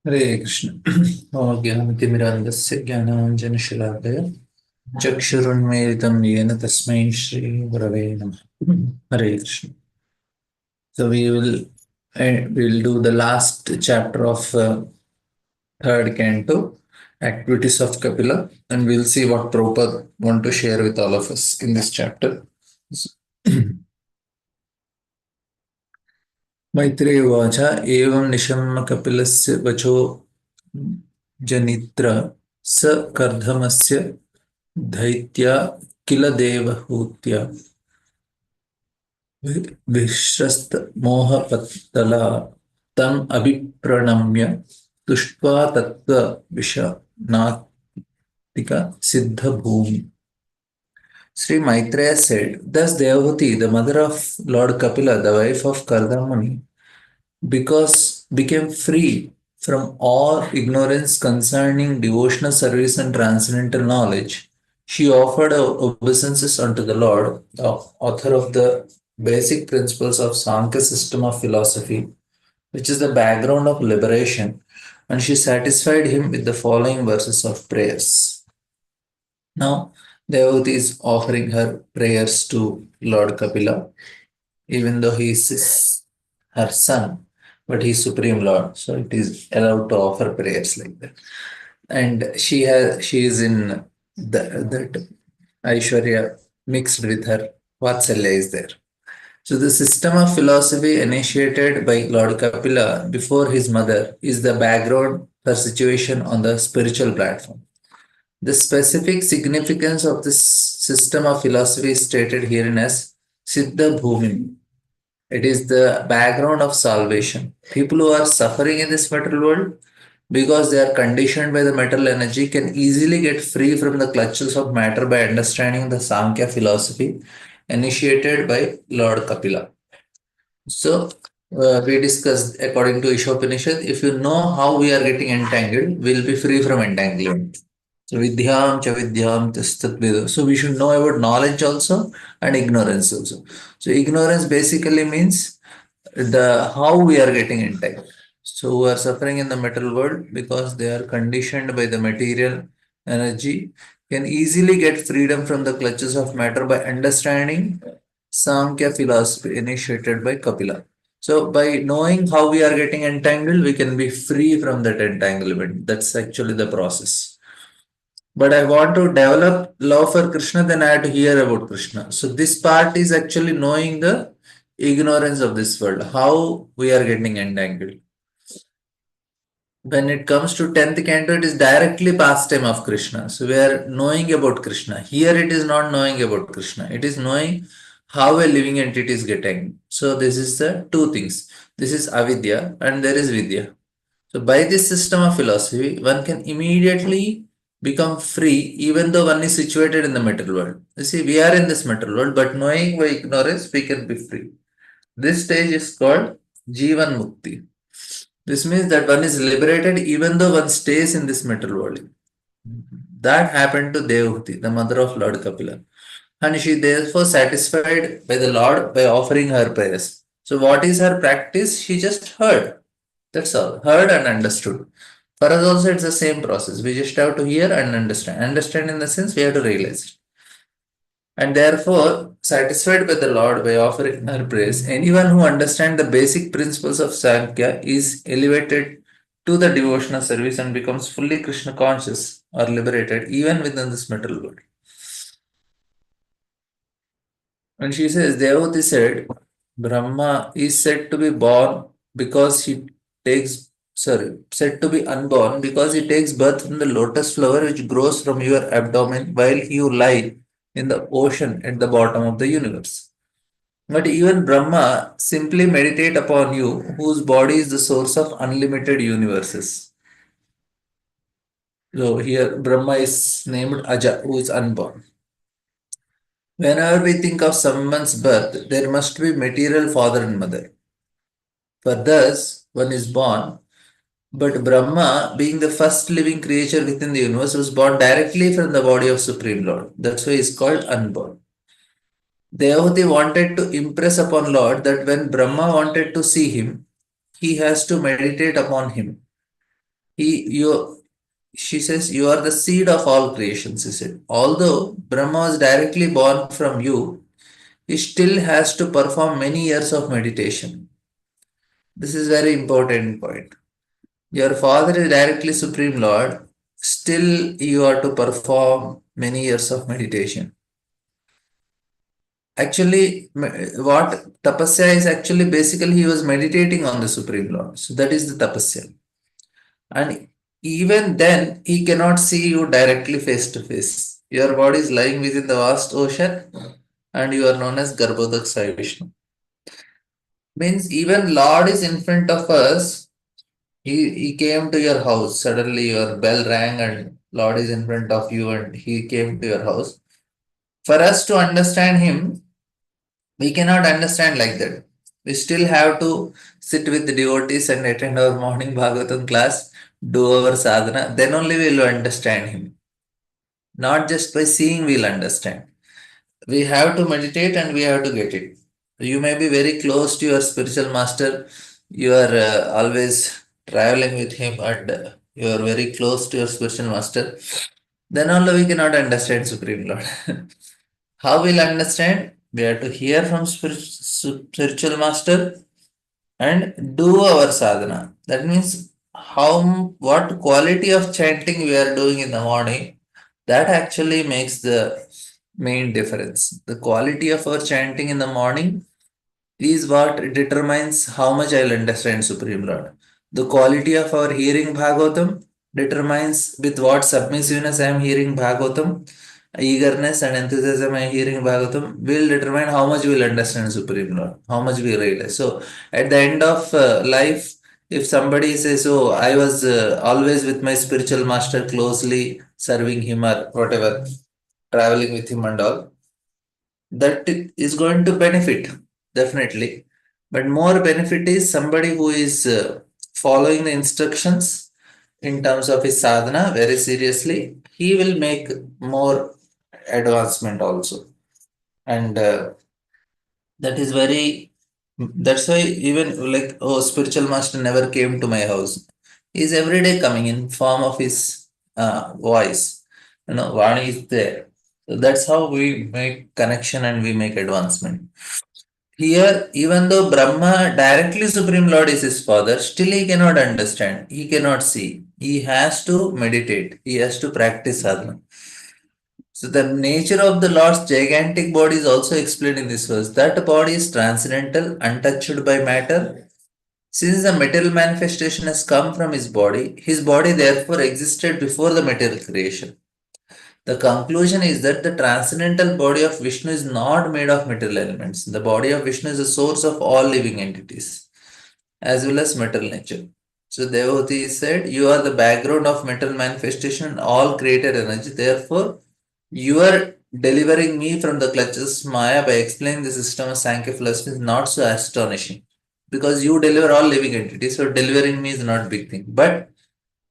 Hare Krishna. Gyanamitimirantasya Gyanaanjanashilakaya Chakshurunmelitam Yena Tasmai Shri Gurave Namah. Hare Krishna. So we'll do the last chapter of third canto, Activities of Kapila, and we'll see what Prabhupada want to share with all of us in this chapter. Maitreya उवाच एवं निशम्य कपिलस्य वचो जनित्र स कर्धमस्य दैत्या किल देवहूत्या विश्रस्त मोहपत्तला तम अभिप्रणम्य तुष्ट्वा तत्व विषनातिका सिद्ध भूमि. Sri Maitreya said, thus Devahuti, the mother of Lord Kapila, the wife of Kardamuni, because became free from all ignorance concerning devotional service and transcendental knowledge, she offered her obeisances unto the Lord, the author of the basic principles of Sankhya system of philosophy, which is the background of liberation, and she satisfied him with the following verses of prayers. Now, Devavati is offering her prayers to Lord Kapila, even though he is her son, but he is Supreme Lord, so it is allowed to offer prayers like that. And she is in that Aishwarya mixed with her Vatsalya is there. So the system of philosophy initiated by Lord Kapila before his mother is the background for situation on the spiritual platform. The specific significance of this system of philosophy is stated herein as Siddha Bhumi. It is the background of salvation. People who are suffering in this material world because they are conditioned by the material energy can easily get free from the clutches of matter by understanding the Sankhya philosophy initiated by Lord Kapila. So, we discussed according to Ishopanishad, if you know how we are getting entangled, we'll be free from entanglement. So, Vidyam cha Vidyam tastat Vedo. So, we should know about knowledge also and ignorance also. So, ignorance basically means the how we are getting entangled. So, who are suffering in the material world because they are conditioned by the material energy can easily get freedom from the clutches of matter by understanding Samkhya philosophy initiated by Kapila. So, by knowing how we are getting entangled, we can be free from that entanglement. That's actually the process. But I want to develop love for Krishna, then I have to hear about Krishna. So, this part is actually knowing the ignorance of this world, how we are getting entangled. When it comes to 10th canto, it is directly pastime of Krishna. So we are knowing about Krishna. Here it is not knowing about Krishna. It is knowing how a living entity is getting. So this is the two things. This is avidya and there is vidya. So by this system of philosophy, one can immediately become free even though one is situated in the material world. You see, we are in this material world, but knowing by ignorance, we can be free. This stage is called Jivan Mukti. This means that one is liberated even though one stays in this material world. That happened to Devahuti, the mother of Lord Kapila. And she therefore satisfied by the Lord by offering her prayers. So, what is her practice? She just heard. That's all. Heard and understood. For us also, it's the same process. We just have to hear and understand. Understand in the sense we have to realize it. And therefore, satisfied by the Lord by offering her praise, anyone who understands the basic principles of Sankhya is elevated to the devotional service and becomes fully Krishna conscious or liberated even within this material world. And she says, Devati said, Brahma is said to be born because he said to be unborn because he takes birth from the lotus flower which grows from your abdomen while you lie in the ocean at the bottom of the universe. But even Brahma simply meditate upon you, whose body is the source of unlimited universes. So here Brahma is named Aja, who is unborn. Whenever we think of someone's birth, there must be material father and mother. For thus, one is born, but Brahma, being the first living creature within the universe, was born directly from the body of Supreme Lord. That's why he is called unborn. Devahuti wanted to impress upon Lord that when Brahma wanted to see him, he has to meditate upon him. you, she says, you are the seed of all creations, he said. Although Brahma was directly born from you, he still has to perform many years of meditation. This is very important point. Your father is directly Supreme Lord, still you are to perform many years of meditation. Actually, what tapasya is actually basically he was meditating on the Supreme Lord. So that is the tapasya. And even then, he cannot see you directly face to face. Your body is lying within the vast ocean and you are known as Garbhodak Sai Vishnu. Means even Lord is in front of us. He came to your house. Suddenly your bell rang and Lord is in front of you and he came to your house. For us to understand him, we cannot understand like that. We still have to sit with the devotees and attend our morning Bhagavatam class, do our sadhana. Then only we will understand him. Not just by seeing, we'll understand. We have to meditate and we have to get it. You may be very close to your spiritual master. You are always traveling with him and you are very close to your spiritual master. Then only we cannot understand Supreme Lord. How we'll understand? We have to hear from spiritual master and do our sadhana. That means what quality of chanting we are doing in the morning, that actually makes the main difference. The quality of our chanting in the morning is what determines how much I'll understand Supreme Lord. The quality of our hearing Bhagavatam determines with what submissiveness I am hearing Bhagavatam, eagerness and enthusiasm I am hearing Bhagavatam will determine how much we'll understand Supreme Lord, how much we realize. So, at the end of life, if somebody says, "Oh, I was always with my spiritual master closely serving him or whatever, traveling with him and all," that is going to benefit definitely, but more benefit is somebody who is following the instructions in terms of his sadhana very seriously. He will make more advancement also, and that is very, that's why even like, oh, spiritual master never came to my house. He is every day coming in form of his voice, Vani is there. So that's how we make connection and we make advancement. Here, even though Brahma directly Supreme Lord is his father, still he cannot understand, he cannot see. He has to meditate, he has to practice sadhana. So, the nature of the Lord's gigantic body is also explained in this verse. That body is transcendental, untouched by matter. Since the material manifestation has come from his body therefore existed before the material creation. The conclusion is that the transcendental body of Vishnu is not made of material elements. The body of Vishnu is the source of all living entities, as well as material nature. So Devotee said, you are the background of material manifestation and all created energy. Therefore, you are delivering me from the clutches of Maya by explaining the system of Sankhya philosophy is not so astonishing. Because you deliver all living entities, so delivering me is not a big thing. But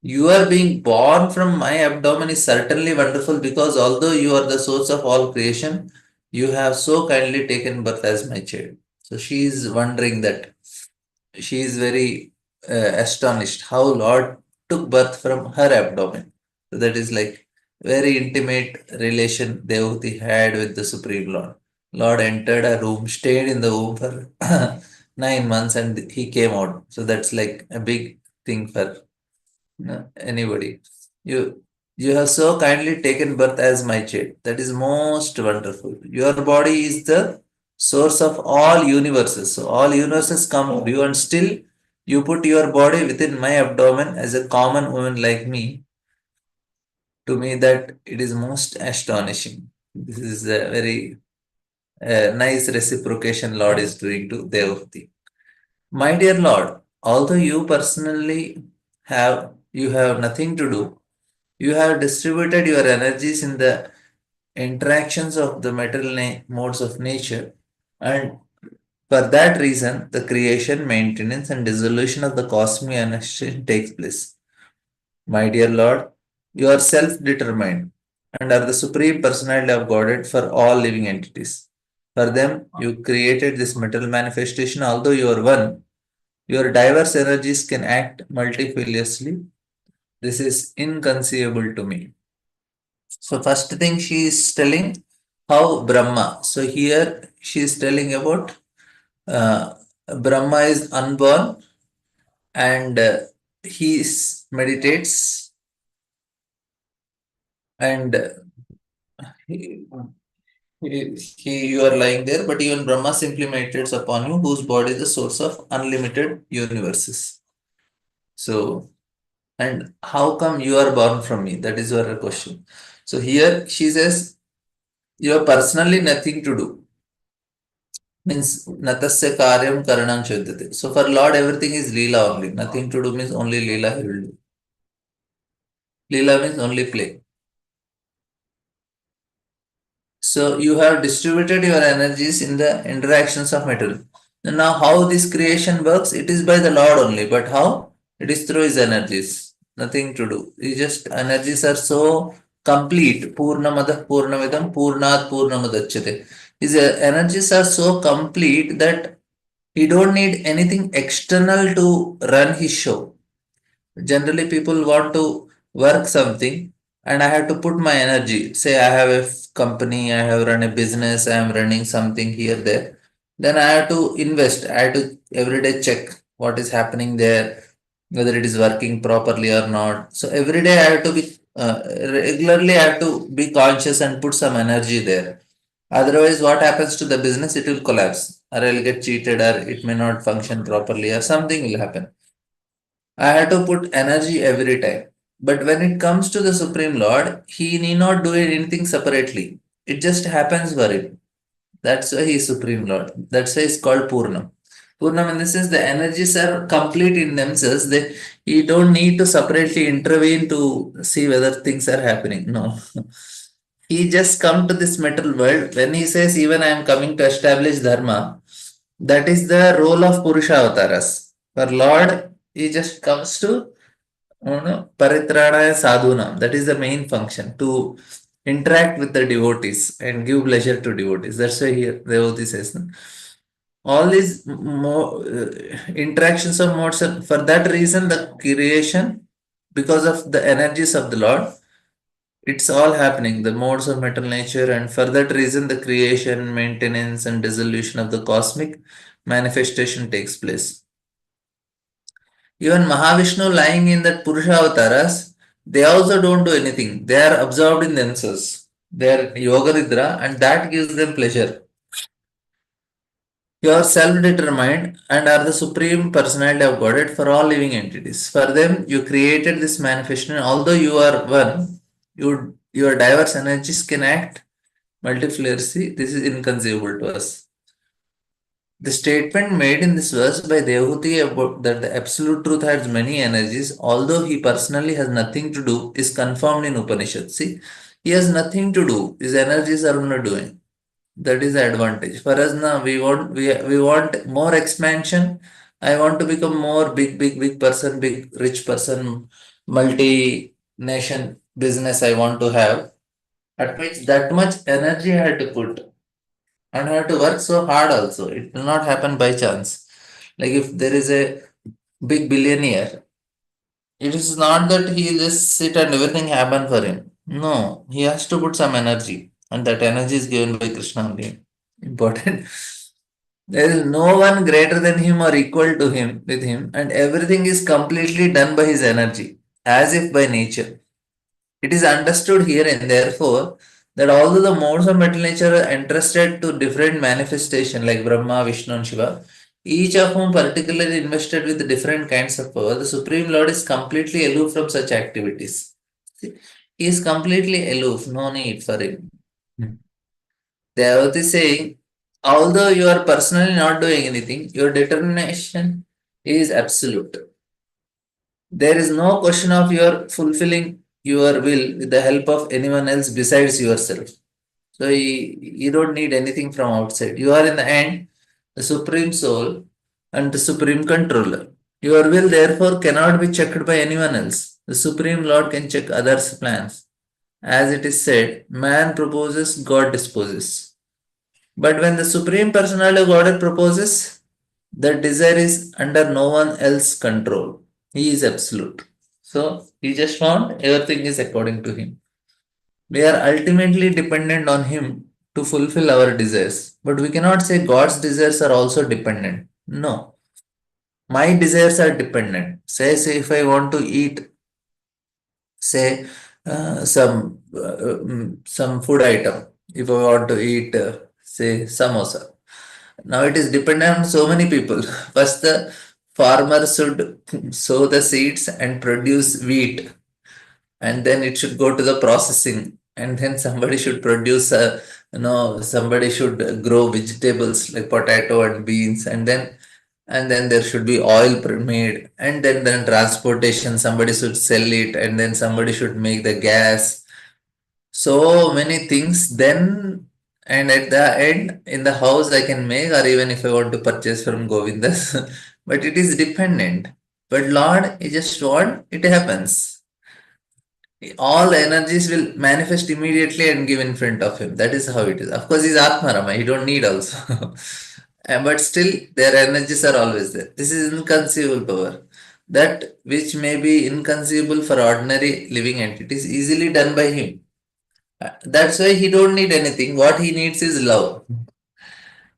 you are being born from my abdomen is certainly wonderful because although you are the source of all creation, you have so kindly taken birth as my child. So she is wondering that. She is very astonished how Lord took birth from her abdomen. So that is like very intimate relation Devati had with the Supreme Lord. Lord entered a room, stayed in the womb for 9 months, and he came out. So that's like a big thing for anybody. You you have so kindly taken birth as my child. That is most wonderful. Your body is the source of all universes. So all universes come to you, and still you put your body within my abdomen as a common woman like me. To me, that it is most astonishing. This is a very nice reciprocation Lord is doing to Devati. My dear Lord, although you have nothing to do, you have distributed your energies in the interactions of the material modes of nature, and for that reason, the creation, maintenance, and dissolution of the cosmic energy takes place. My dear Lord, you are self determined and are the supreme personality of Godhead for all living entities. For them, you created this material manifestation, although you are one, your diverse energies can act multifariously This is inconceivable to me. So first thing she is telling how Brahma. So here she is telling about uh, Brahma is unborn and meditates and he, you are lying there, but even Brahma simply meditates upon you, whose body is the source of unlimited universes. So, and how come you are born from me? That is your question. So here she says, you have personally nothing to do. Means natasya karyam karanam shuddhate. So for Lord, everything is Leela only. Nothing to do means only Leela he will do. Leela means only play. So you have distributed your energies in the interactions of metal. Now how this creation works, it is by the Lord only. But how? It is through his energies. Nothing to do. He just energies are so complete. Purnamada Purnamidam Purnat Purnamadachyate. His energies are so complete that he don't need anything external to run his show. Generally, people want to work something and I have to put my energy. Say, I have a company, I have run a business, I am running something here, there. Then I have to invest. I have to every day check what is happening there, whether it is working properly or not. So, every day I have to be regularly, I have to be conscious and put some energy there. Otherwise, what happens to the business? It will collapse, or I'll get cheated, or it may not function properly, or something will happen. I had to put energy every time. But when it comes to the Supreme Lord, he need not do anything separately. It just happens for him. That's why he is Supreme Lord. That's why it's called Purnam. Purnam in the sense the energies are complete in themselves. They you don't need to separately intervene to see whether things are happening. No. He just come to this metal world. When he says, even I am coming to establish Dharma, that is the role of Purusha avatars. For Lord, he just comes to Paritranaya Sadhuna. That is the main function to interact with the devotees and give pleasure to devotees. That's why here Devotee says, no? All these interactions of modes, for that reason, the creation, because of the energies of the Lord, it's all happening. The modes of metal nature, and for that reason, the creation, maintenance, and dissolution of the cosmic manifestation takes place. Even Mahavishnu lying in that Purusha avatars, they also don't do anything. They are absorbed in themselves. They are yoga nidra and that gives them pleasure. You are self-determined and are the supreme personality of Godhead for all living entities. For them, you created this manifestation. Although you are one, your diverse energies can act multifariously. This is inconceivable to us. The statement made in this verse by Devahuti about that the absolute truth has many energies, although he personally has nothing to do, is confirmed in Upanishad. See, he has nothing to do. His energies are not doing. That is the advantage. For us now, we want more expansion. I want to become more big person, big rich person, multi-nation business I want to have. At which that much energy I had to put and I have to work so hard also. It will not happen by chance. Like if there is a big billionaire, it is not that he just sit and everything happen for him. No, he has to put some energy, and that energy is given by Krishna only. Important. There is no one greater than him or equal to him with him, and everything is completely done by his energy, as if by nature. It is understood here and therefore that although the modes of metal nature are entrusted to different manifestation like Brahma, Vishnu, and Shiva, each of whom particularly invested with different kinds of power, the Supreme Lord is completely aloof from such activities. See, he is completely aloof, no need for him. Devata is saying, although you are personally not doing anything, your determination is absolute. There is no question of your fulfilling your will with the help of anyone else besides yourself. So you don't need anything from outside. You are in the end the supreme soul and the supreme controller. Your will therefore cannot be checked by anyone else. The supreme Lord can check others' plans. As it is said, man proposes, God disposes. But when the supreme personality of God proposes, the desire is under no one else's control. He is absolute. So he just want everything is according to him. We are ultimately dependent on him to fulfill our desires. But we cannot say God's desires are also dependent. No. My desires are dependent. Say if I want to eat, say some food item. If I want to eat, say samosa. Now it is dependent on so many people. First, the farmer should sow the seeds and produce wheat, and then it should go to the processing, and then somebody should produce somebody should grow vegetables like potato and beans, and then there should be oil made, and then transportation, somebody should sell it, and then somebody should make the gas, so many things. Then, and at the end, in the house I can make, or even if I want to purchase from Govindas, but it is dependent. But Lord, you just want, it happens. All energies will manifest immediately and give in front of him. That is how it is. Of course, he's Atmarama, he don't need also. But still, their energies are always there. This is inconceivable power. That which may be inconceivable for ordinary living entities, easily done by him. That's why he don't need anything. What he needs is love.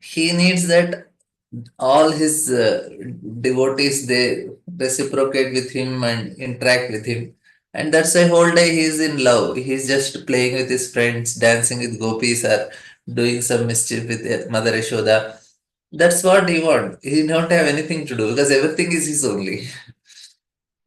He needs that all his devotees, they reciprocate with him and interact with him, and that's why whole day he is in love. He's just playing with his friends, dancing with gopis, or doing some mischief with Mother Yashoda. That's what he want. He don't have anything to do because everything is his only.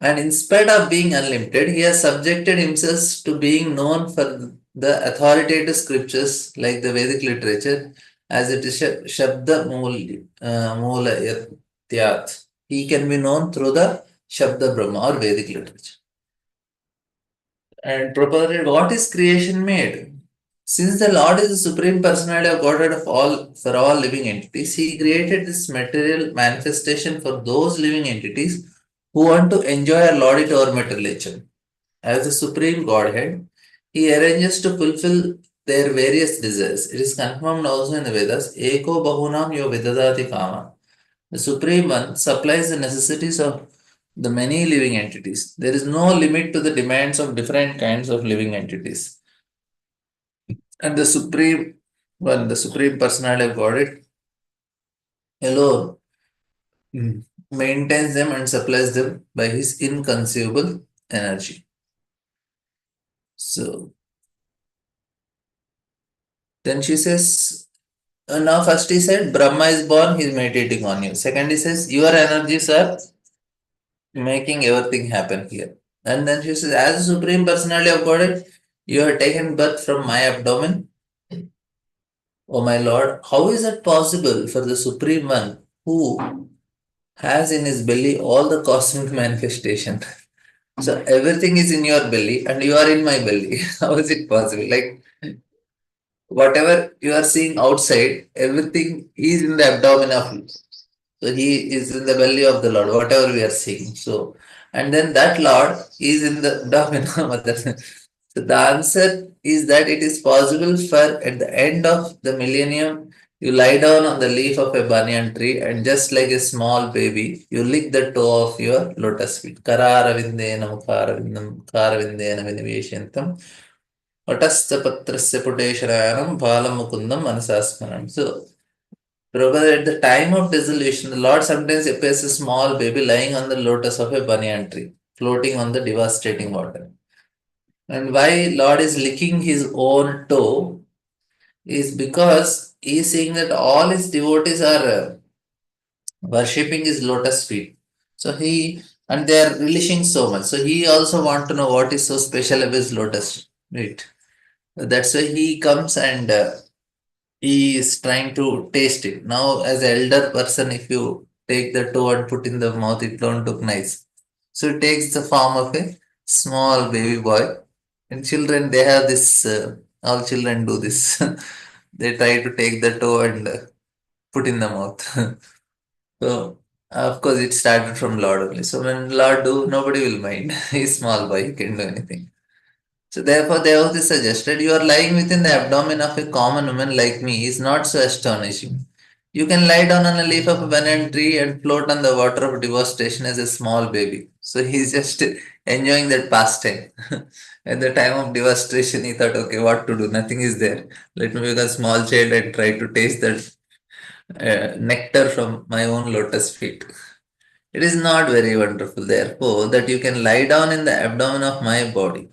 And in spite of being unlimited, he has subjected himself to being known for the authoritative scriptures like the Vedic literature, as it is Shabda Moola Yatyat. He can be known through the Shabda Brahma or Vedic literature. And properly, what is creation made? Since the Lord is the supreme personality of Godhead of all for all living entities, He created this material manifestation for those living entities who want to enjoy or laud it over material. As the supreme Godhead, He arranges to fulfill their various desires. It is confirmed also in the Vedas, Eko Bahunam Yo Vidadati Kama. The Supreme One supplies the necessities of the many living entities. There is no limit to the demands of different kinds of living entities. And the Supreme One, the Supreme Personality of Godhead alone maintains them and supplies them by His inconceivable energy. So then she says, now first he said, Brahma is born, he is meditating on you. Second he says, your energies are making everything happen here. And then she says, as the Supreme Personality of Godhead, you have taken birth from my abdomen. Oh my Lord, how is it possible for the Supreme One who has in his belly all the cosmic manifestation? So everything is in your belly and you are in my belly. How is it possible? Like whatever you are seeing outside, everything is in the abdomen of you. So he is in the belly of the Lord, whatever we are seeing. So, and then that Lord is in the abdomen of Mother. So the answer is that it is possible for at the end of the millennium, you lie down on the leaf of a banyan tree and just like a small baby, you lick the toe of your lotus feet. Kararavindena mukharavindam karavindena viniveshantam Vatasta patrasya putesharayanam bhalam mukundam manasasmanam. So Prabhupada, at the time of dissolution, the Lord sometimes appears a small baby lying on the lotus of a banyan tree, floating on the devastating water. And why Lord is licking his own toe is because he is seeing that all his devotees are worshipping his lotus feet. So he, and they are relishing so much. So he also want to know what is so special about his lotus feet. That's why he comes and he is trying to taste it. Now, as an elder person, if you take the toe and put in the mouth, it don't look nice. So it takes the form of a small baby boy. And children, they have this. All children do this. They try to take the toe and put in the mouth. So of course, it started from Lord only. So when Lord do, nobody will mind. He's small boy, he can do anything. So therefore, they also suggested you are lying within the abdomen of a common woman like me is not so astonishing. You can lie down on a leaf of a banana tree and float on the water of devastation as a small baby. So he's just enjoying that pastime. At the time of devastation, he thought, okay, what to do? Nothing is there. Let me become a small child and try to taste that nectar from my own lotus feet. It is not very wonderful, therefore, that you can lie down in the abdomen of my body.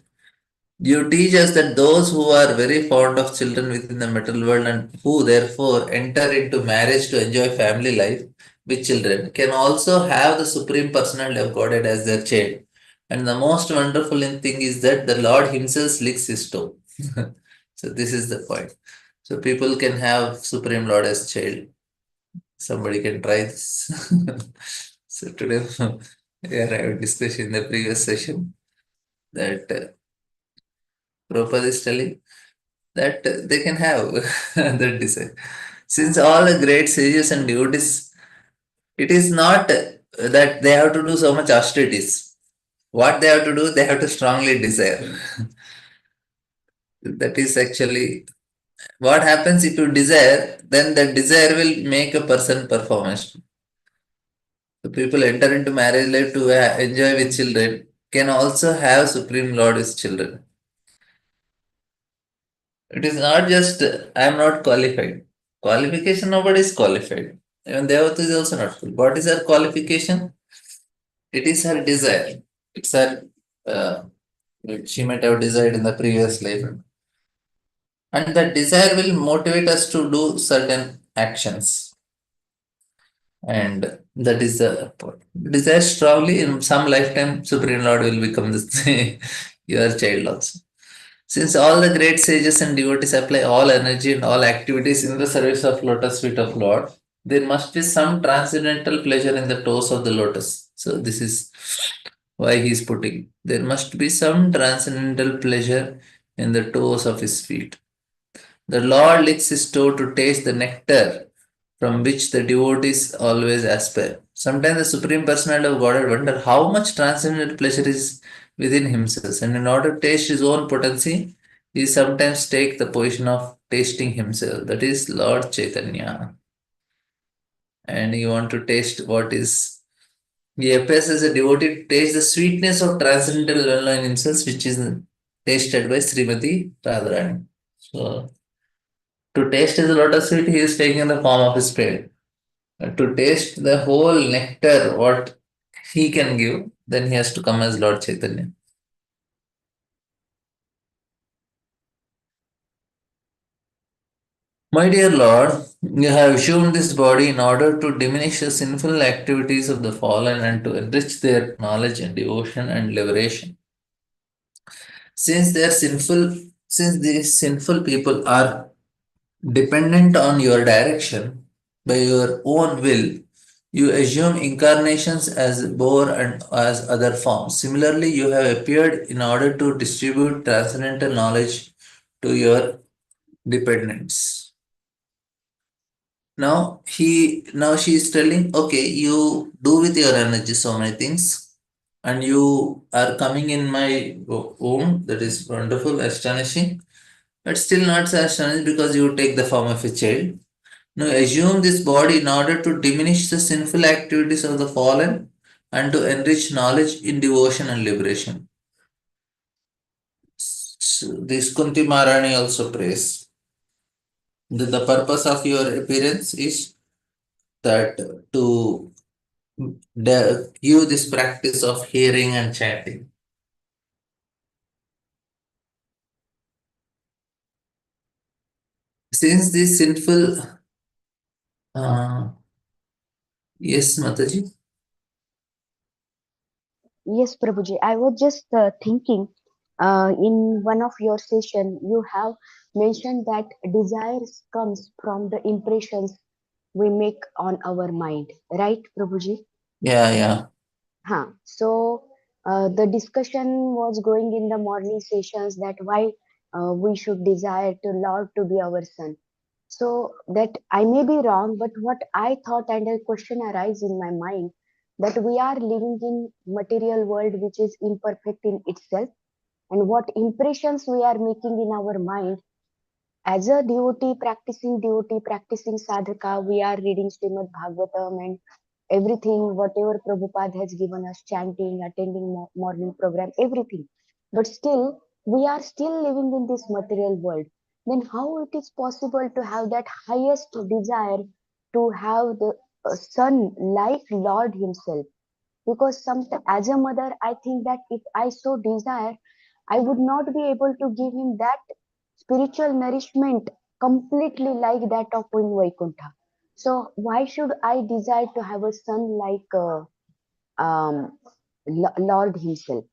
You teach us that those who are very fond of children within the material world and who therefore enter into marriage to enjoy family life with children can also have the Supreme Personality of Godhead as their child. And the most wonderful thing is that the Lord Himself licks his toe. So this is the point. So people can have Supreme Lord as child. Somebody can try this. So today we are having discussion in the previous session that Prabhupada is telling that they can have that desire. Since all the great sages and devotees, it is not that they have to do so much austerities. What they have to do, they have to strongly desire. That is actually what happens if you desire, then the desire will make a person performance. So people enter into marriage life to enjoy with children can also have Supreme Lord as children. It is not just I am not qualified. Qualification, nobody is qualified. Even Devata is also not full. What is her qualification? It is her desire. It's her uh, she might have desired in the previous life. And that desire will motivate us to do certain actions. And that is the point. Desire strongly in some lifetime, Supreme Lord will become this your child also. Since all the great sages and devotees apply all energy and all activities in the service of lotus feet of Lord, there must be some transcendental pleasure in the toes of the lotus. So this is why he is putting. There must be some transcendental pleasure in the toes of his feet. The Lord licks his toe to taste the nectar from which the devotees always aspire. Sometimes the Supreme Personality of Godhead wonder how much transcendental pleasure is within himself, and in order to taste his own potency, he sometimes take the position of tasting himself. That is Lord Chaitanya. And you want to taste what is he appears as a devotee to taste the sweetness of transcendental Lala in himself, which is tasted by Srimati Radharani. So to taste his lotus sweet, he is taking the form of a spade. To taste the whole nectar, what he can give, then he has to come as Lord Chaitanya. My dear Lord, you have assumed this body in order to diminish the sinful activities of the fallen and to enrich their knowledge and devotion and liberation. Since they are sinful, since these sinful people are dependent on your direction by your own will, you assume incarnations as boar and as other forms. Similarly, you have appeared in order to distribute transcendental knowledge to your dependents. Now she is telling, okay, you do with your energy so many things, and you are coming in my womb. That is wonderful, astonishing, but still not so astonishing because you take the form of a child. Now assume this body in order to diminish the sinful activities of the fallen and to enrich knowledge in devotion and liberation. This Kunti Maharani also prays that the purpose of your appearance is that to give this practice of hearing and chanting. Since this sinful, uh, yes, Mataji. Yes, Prabhuji. I was just thinking in one of your session, you have mentioned that desires comes from the impressions we make on our mind, right, Prabhuji? Yeah, yeah. Huh. So the discussion was going in the morning sessions that why we should desire to Lord to be our son. So that I may be wrong, but what I thought and a question arise in my mind that we are living in material world which is imperfect in itself, and what impressions we are making in our mind as a devotee, practicing sadhaka, we are reading Srimad Bhagavatam and everything, whatever Prabhupada has given us, chanting, attending morning program, everything. But still, we are still living in this material world. Then how it is possible to have that highest desire to have the son like Lord Himself? Because some, as a mother, I think that if I so desire, I would not be able to give him that spiritual nourishment completely like that of in Vaikuntha. So why should I desire to have a son like um, Lord Himself?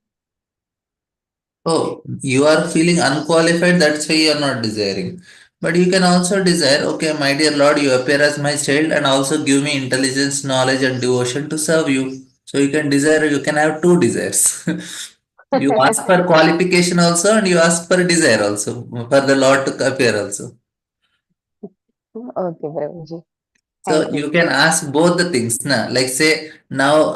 Oh, you are feeling unqualified, that's why you are not desiring. But you can also desire, okay, my dear Lord, you appear as my child and also give me intelligence, knowledge, and devotion to serve you. So you can desire, you can have two desires. You ask for qualification also and you ask for desire also, for the Lord to appear also. Okay, Prabhuji. So Thank you. you can ask both the things, na. Like say now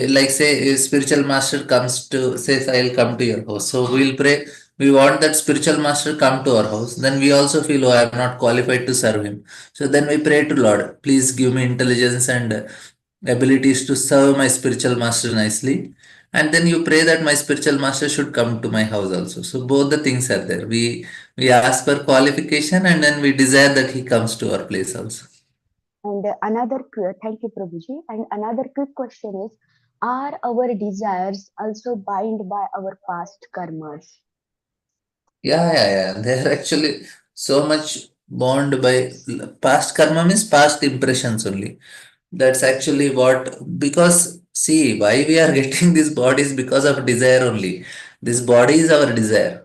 like say a spiritual master comes to says I'll come to your house. So we'll pray. We want that spiritual master come to our house. Then we also feel oh I'm not qualified to serve him. So then we pray to Lord, please give me intelligence and abilities to serve my spiritual master nicely. And then you pray that my spiritual master should come to my house also. So both the things are there. We ask for qualification and then we desire that he comes to our place also. And thank you, Prabhuji. And another quick question is, are our desires also bound by our past karmas? Yeah. They are actually so much bound by past karma means past impressions only. That's actually what, because see, why we are getting this body is because of desire only. This body is our desire.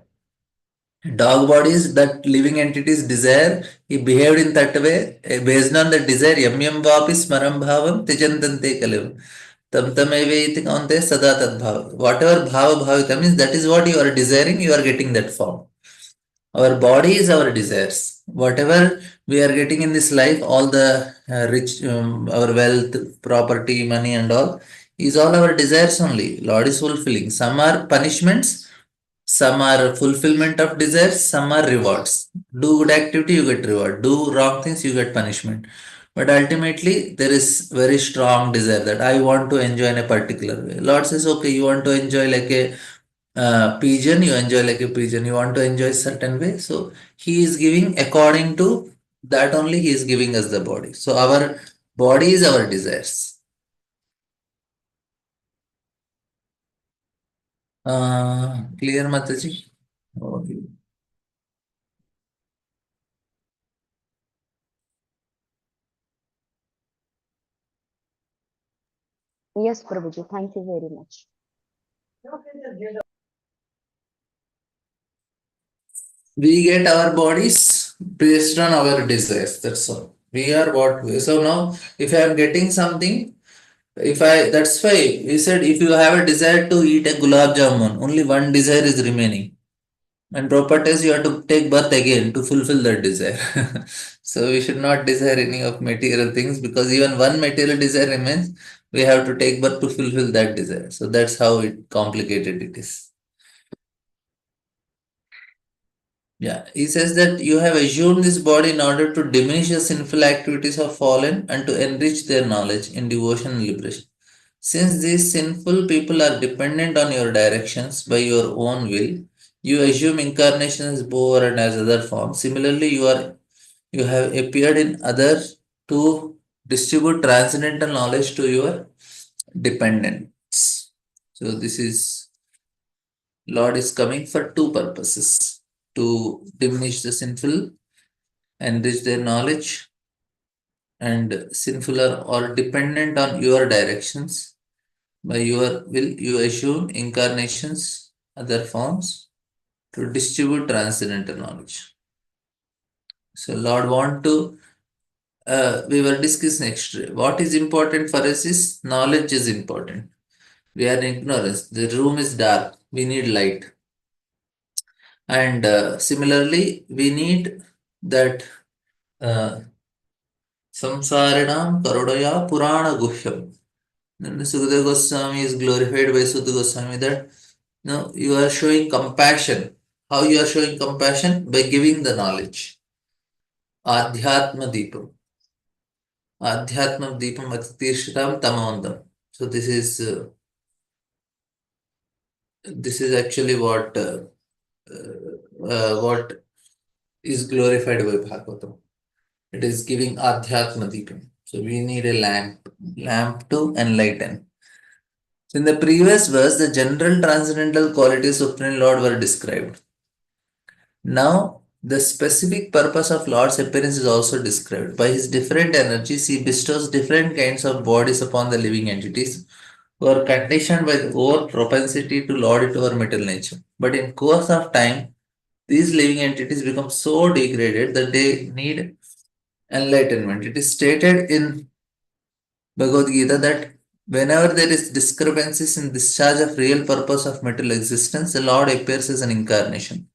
Dog bodies, that living entities desire, he behaved in that way based on the desire. Yam yam vapi smaram bhavam tijantante kalev. Tam tam iti kaunte sada tad bhav. Whatever bhava bhavita means that is what you are desiring, you are getting that form. Our body is our desires. Whatever we are getting in this life, all the rich, our wealth, property, money, and all, is all our desires only. Lord is fulfilling. Some are punishments, some are fulfillment of desires, some are rewards. Do good activity, you get reward. Do wrong things, you get punishment. But ultimately, there is very strong desire that I want to enjoy in a particular way. Lord says, okay, you want to enjoy like a pigeon, you enjoy like a pigeon. You want to enjoy certain way. So he is giving according to that only he is giving us the body. So our body is our desires. Clear, Mataji? Okay. Yes, Prabhuji. Thank you very much. We get our bodies based on our desires. That's all. We are what we. So now, if I am getting something, if I that's why he said if you have a desire to eat a gulab jamun, only one desire is remaining. And properties you have to take birth again to fulfill that desire. So we should not desire any of material things because even one material desire remains, we have to take birth to fulfill that desire. So that's how complicated it is. Yeah, he says that you have assumed this body in order to diminish the sinful activities of fallen and to enrich their knowledge in devotion and liberation. Since these sinful people are dependent on your directions by your own will, you assume incarnation as Boer and as other forms. Similarly, you have appeared in others to distribute transcendental knowledge to your dependents. So this is Lord is coming for two purposes: to diminish the sinful, enrich their knowledge, and sinful or dependent on your directions. By your will, you assume incarnations, other forms, to distribute transcendental knowledge. So, Lord want to. We will discuss next. What is important for us is knowledge is important. We are in ignorance. The room is dark. We need light. And similarly, we need that samsarinam karodaya purana guhyam. Then Sukadeva Goswami is glorified by Sutta Goswami that no, you are showing compassion. How you are showing compassion? By giving the knowledge. Adhyatma Deepam. Adhyatma Deepam Atitirshram Tamavandam. So this is actually what is glorified by Bhagavatam. It is giving Adhyatma Deepam. So we need a lamp to enlighten. So in the previous verse, the general transcendental qualities of Supreme Lord were described. Now, the specific purpose of Lord's appearance is also described. By his different energies, he bestows different kinds of bodies upon the living entities who are conditioned by the over propensity to lord it over material nature. But in course of time, these living entities become so degraded that they need enlightenment. It is stated in Bhagavad Gita that whenever there is discrepancies in discharge of real purpose of material existence, the Lord appears as an incarnation.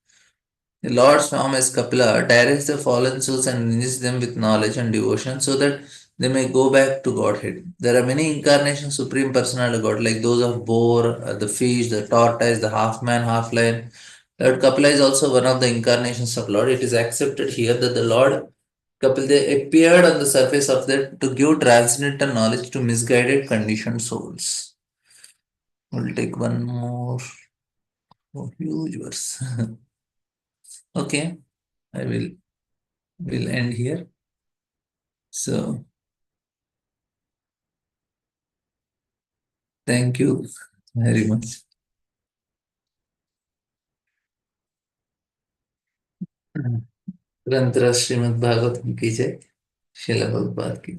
The Lord's form as Kapila directs the fallen souls and enriches them with knowledge and devotion so that they may go back to Godhead. There are many incarnations, Supreme Personality of God, like those of boar, the fish, the tortoise, the half man, half lion. Lord Kapila is also one of the incarnations of Lord. It is accepted here that the Lord Kapila appeared on the surface of the to give transcendental knowledge to misguided conditioned souls. We'll take one more huge verse. Okay, I will end here. So thank you very much. ग्रंथ श्रीमद् भागवतम की जय। शिला प्रभुपाद की जय।